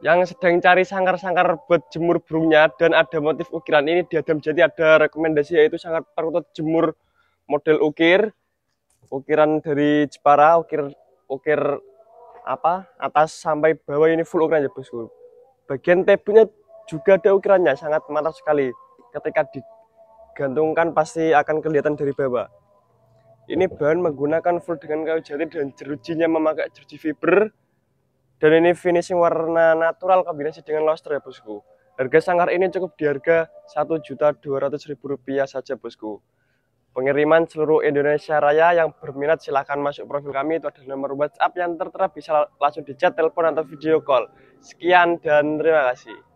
Yang sedang cari sangkar-sangkar buat jemur burungnya dan ada motif ukiran ini di Adam Jati ada rekomendasi yaitu sangkar perkutut jemur model ukiran dari Jepara, ukir apa atas sampai bawah ini full ukiran ya bosku. Bagian tebunya juga ada ukirannya, sangat mantap sekali. Ketika digantungkan pasti akan kelihatan dari bawah. Ini bahan menggunakan full dengan kayu jati dan jerujinya memakai jeruji fiber. Dan ini finishing warna natural kombinasi dengan lobster ya bosku. Harga sangkar ini cukup di harga Rp1.200.000 saja bosku. Pengiriman seluruh Indonesia Raya. Yang berminat silahkan masuk profil kami, itu ada nomor WhatsApp yang tertera, bisa langsung di chat, telepon atau video call. Sekian dan terima kasih.